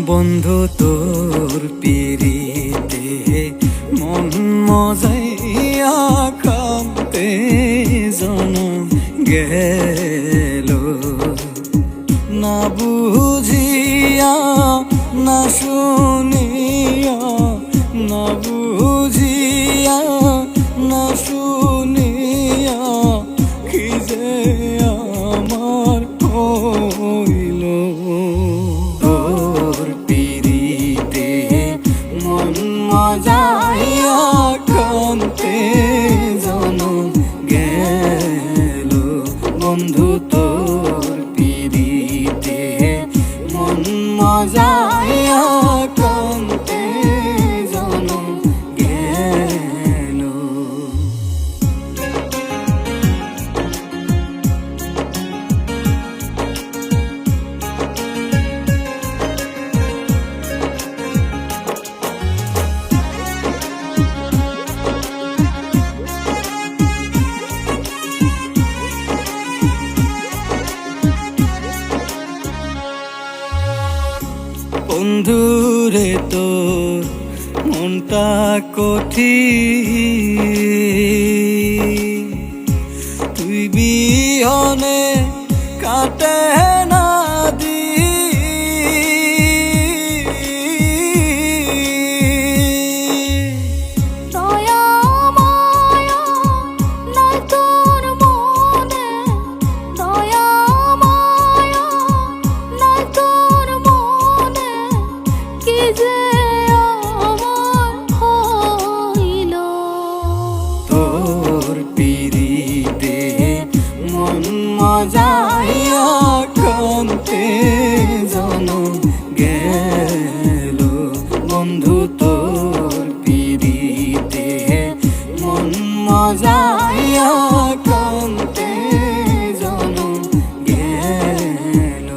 বন্ধু তোর পিরিতে মন মজাইয়া কাঁদতে জনম গেল, না বুঝিয়া না শুনিয়া, না বুঝিয়া না শুনিয়া কি যে আমার হইল। তোর পিরিতে মন মজাইয়া কাঁদতে জনম গেল, বন্ধু তোর পিরিতে মন মজাইয়া কাঁদতে জনম গেল। বন্ধুরে তোর মনটা কঠিন, তুই বিহনে কাটে না মজাইয়া কাঁদতে জনম গেল, বন্ধু তোর পিরিতে মন মজাইয়া কাঁদতে জনম গেল।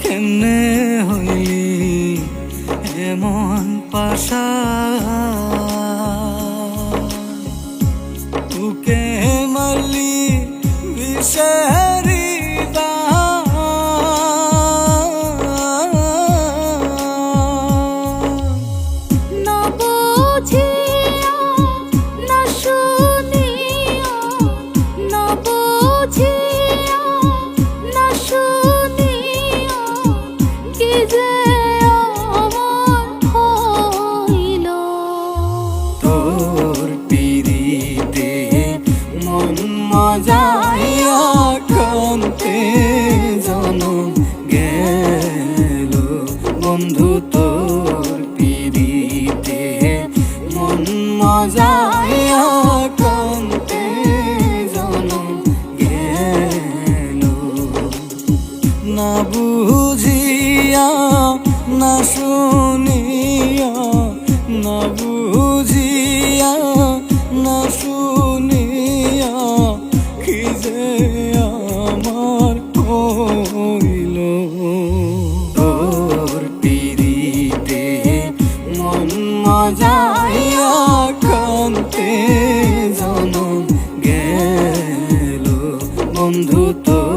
কেমনে হইলি এমন পাশা, তোকে মারলি বিষেরি না বুঝিয়া না শুনিয়া, না বুঝিয়া না শুনিয়া কি যে আমার হইল। তোর পিরিতে মন মজাইয়া কাঁদতে জনম গেল, বন্ধু তোর পিরিতে মন মজাইয়া কাঁদতে জনম গেল, না বুঝিয়া না শুনিয়া, না বুঝিয়া না শুনিয়া কি যে আমার হইল। তোর পিরিতে মন মজাইয়া কাঁদতে জনম গেল, বন্ধু তোর